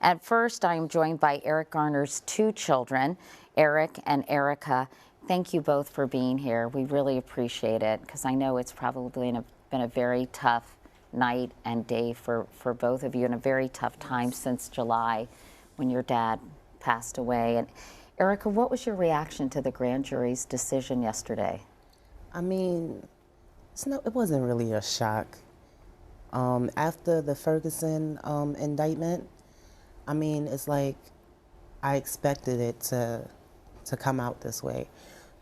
At first, I am joined by Eric Garner's two children, Eric and Erica. Thank you both for being here. We really appreciate it because I know it's probably been a very tough night and day for both of you, and a very tough time since July when your dad passed away. And Erica, what was your reaction to the grand jury's decision yesterday? I mean, it wasn't really a shock. After the Ferguson indictment, I mean, it's like I expected it to come out this way,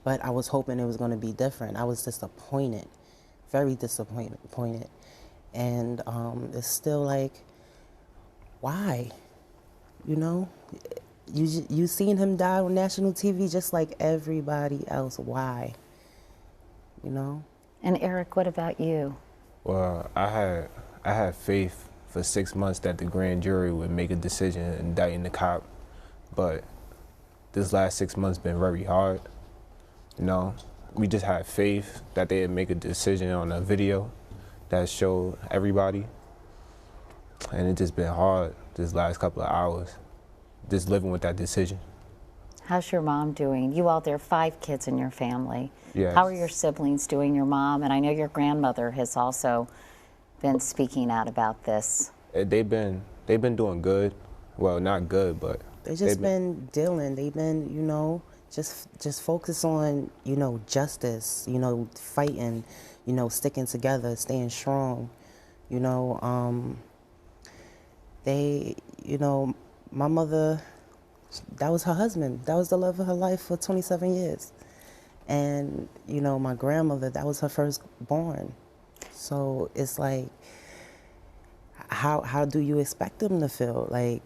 but I was hoping it was going to be different. I was disappointed, very disappointed, and it's still like, why? You know, you seen him die on national TV just like everybody else. Why? You know. And Eric, what about you? Well, I had faith for 6 months that the grand jury would make a decision indicting the cop, but this last 6 months been very hard. You know, we just had faith that they'd make a decision on a video that showed everybody, and it just been hard this last couple of hours, just living with that decision. How's your mom doing? You all, there are 5 kids in your family. Yes. How are your siblings doing, your mom? And I know your grandmother has also been speaking out about this. They've been doing good. Well, not good, but They just been dealing. They've been, you know, just focus on, you know, justice, you know, fighting, you know, sticking together, staying strong. You know, you know, my mother, that was her husband. That was the love of her life for 27 years. And, you know, my grandmother, that was her firstborn. So it's like, how do you expect them to feel? Like,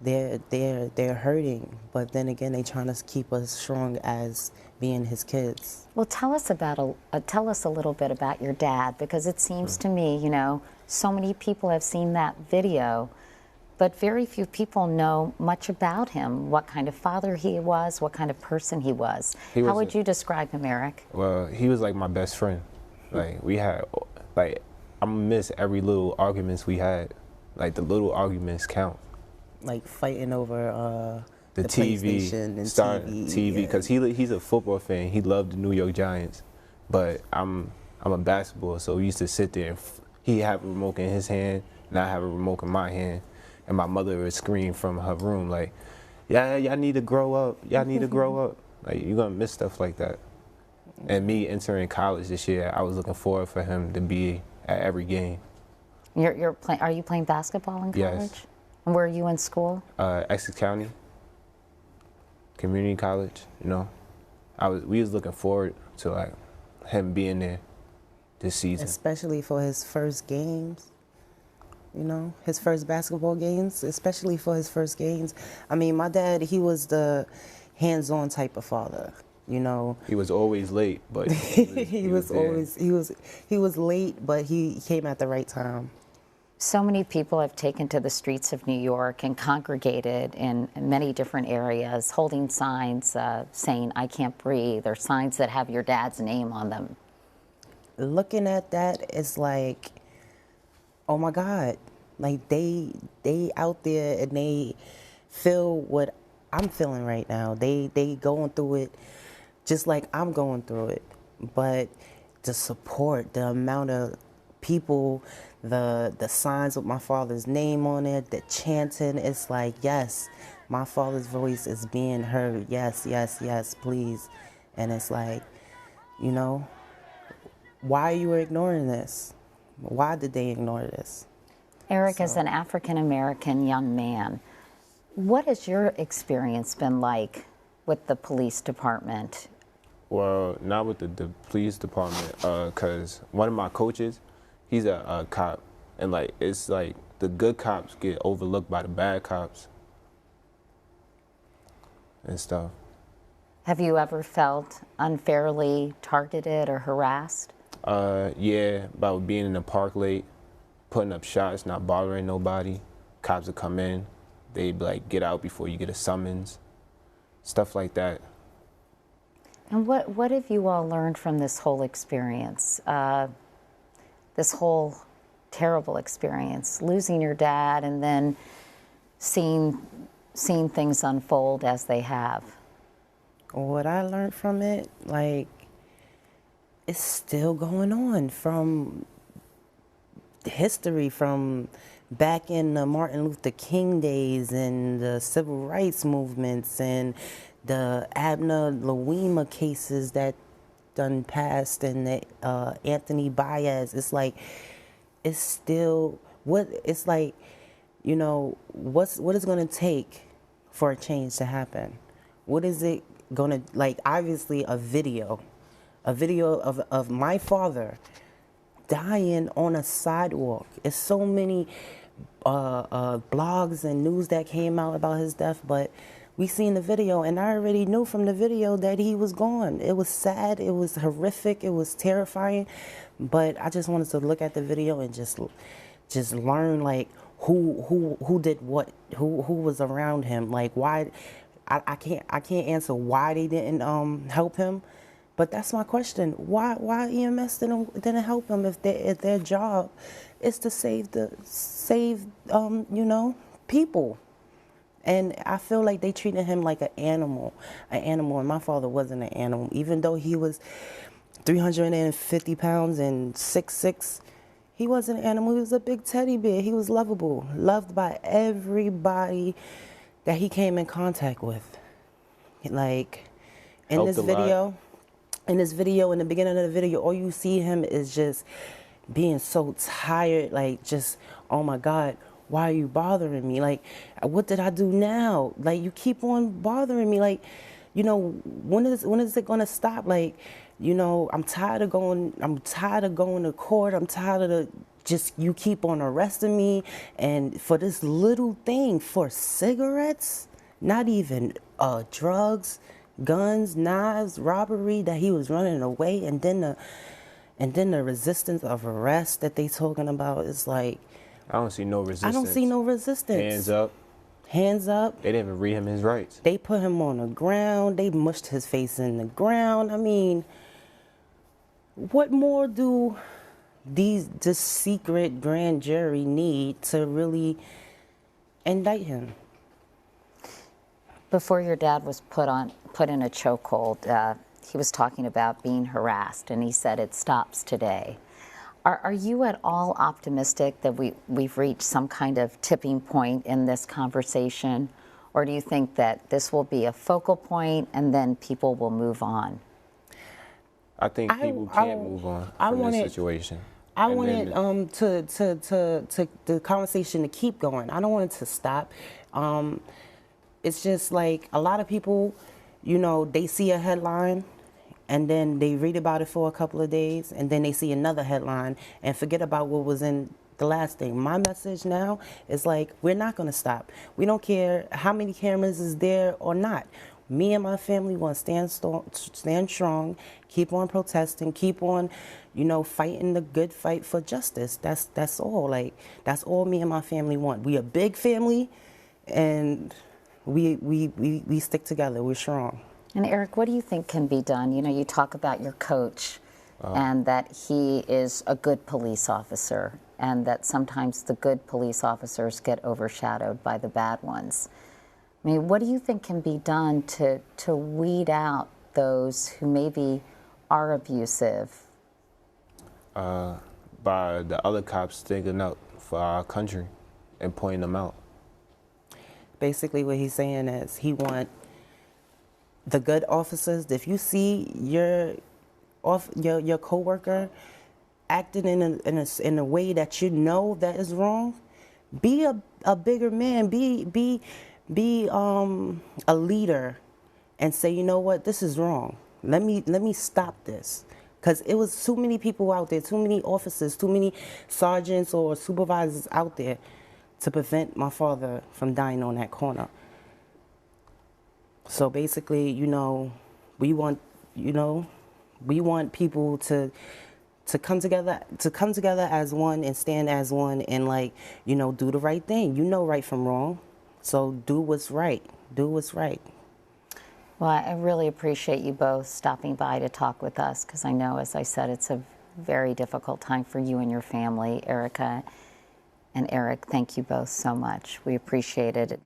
they're hurting, but then again, they trying to keep us strong as being his kids. Well, tell us a little bit about your dad, because it seems to me, you know, so many people have seen that video, but very few people know much about him, what kind of father he was, what kind of person he was. How would you describe him, Eric? Well, he was like my best friend. Like, we had, like, I'm gonna miss every little arguments we had. Like, the little arguments count. Like fighting over the TV, PlayStation and TV, because he's a football fan. He loved the New York Giants, but I'm a basketball, so we used to sit there. He have a remote in his hand, and I have a remote in my hand, and my mother would scream from her room like, "Yeah, y'all need to grow up. Y'all need to grow up." Like, you're gonna miss stuff like that. And me entering college this year, I was looking forward for him to be at every game. Are you playing basketball in college? Yes. And where are you in school? Essex County Community College. You know, we was looking forward to like him being there this season, especially for his first games. You know, his first basketball games, especially for his first games. I mean, my dad, he was the hands-on type of father. You know, he was always late, but he was late, but he came at the right time. So many people have taken to the streets of New York and congregated in many different areas, holding signs saying, "I can't breathe," or signs that have your dad's name on them. Looking at that, it's like, oh my God, like they out there and they feel what I'm feeling right now. They going through it just like I'm going through it. But the support, the amount of people, the signs with my father's name on it, the chanting, it's like, yes, my father's voice is being heard. Yes, yes, yes, please. And it's like, you know, why are you ignoring this? Why did they ignore this? Eric, as an African-American young man, what has your experience been like with the police department? Well, not with the police department, because one of my coaches, he's a cop, and like, it's like the good cops get overlooked by the bad cops and stuff. Have you ever felt unfairly targeted or harassed? Yeah, about being in the park late, putting up shots, not bothering nobody. Cops would come in, they'd be like, "Get out before you get a summons," stuff like that. And what have you all learned from this whole experience? This whole terrible experience, losing your dad and then seen things unfold as they have? What I learned from it, like, it's still going on from history, from back in the Martin Luther King days and the civil rights movements and the Abner Louima cases that done passed and the Anthony Baez. It's like, it's still, it's like, you know, what is going to take for a change to happen? What is it going to, like, obviously a video of my father dying on a sidewalk. It's so many blogs and news that came out about his death, but we seen the video, and I already knew from the video that he was gone. It was sad, it was horrific, it was terrifying, but I just wanted to look at the video and just learn, like, who did what, who was around him, like, why. I can't answer why they didn't help him. But that's my question. Why EMS didn't help them if their job is to save you know, people? And I feel like they treated him like an animal, and my father wasn't an animal. Even though he was 350 pounds and 6'6", he wasn't an animal. He was a big teddy bear. He was lovable, loved by everybody that he came in contact with. Like, in this video. In this video, in the beginning of the video, all you see him is just being so tired, like, just, oh my God, why are you bothering me? Like, what did I do now? Like, you keep on bothering me. Like, you know, when is it gonna stop? Like, you know, I'm tired of going to court. I'm tired of you keep on arresting me, and for this little thing, for cigarettes, not even drugs, guns, knives, robbery, that he was running away, and then the resistance of arrest that they talking about is like, I don't see no resistance. I don't see no resistance. Hands up. Hands up. They didn't even read him his rights. They put him on the ground. They mushed his face in the ground. I mean, what more do this secret grand jury need to really indict him? Before your dad was put in a chokehold, he was talking about being harassed, and he said it stops today. Are you at all optimistic that we've reached some kind of tipping point in this conversation, or do you think that this will be a focal point and then people will move on? I think people can move on from this situation. I wanted the conversation to keep going. I don't want it to stop. It's just like a lot of people, you know, they see a headline and then they read about it for a couple of days and then they see another headline and forget about what was in the last thing. My message now is like, we're not going to stop. We don't care how many cameras is there or not. Me and my family want to stand strong, keep on protesting, keep on, you know, fighting the good fight for justice. That's all. Like, that's all me and my family want. We a big family, and we stick together. We're strong. And Eric, what do you think can be done? You know, you talk about your coach and that he is a good police officer, and that sometimes the good police officers get overshadowed by the bad ones. I mean, what do you think can be done to weed out those who maybe are abusive? By the other cops sticking up for our country and pointing them out. Basically, what he's saying is he want the good officers. If you see your coworker acting in a way that you know that is wrong, be a bigger man. Be a leader and say, you know what, this is wrong. Let me stop this. Because it was too many people out there, too many officers, too many sergeants or supervisors out there to prevent my father from dying on that corner. So basically, you know, we want people to come together as one and stand as one and, like, you know, do the right thing. You know right from wrong. So do what's right. Do what's right. Well, I really appreciate you both stopping by to talk with us, because I know, as I said, it's a very difficult time for you and your family, Erica. and Eric, thank you both so much. We appreciate it.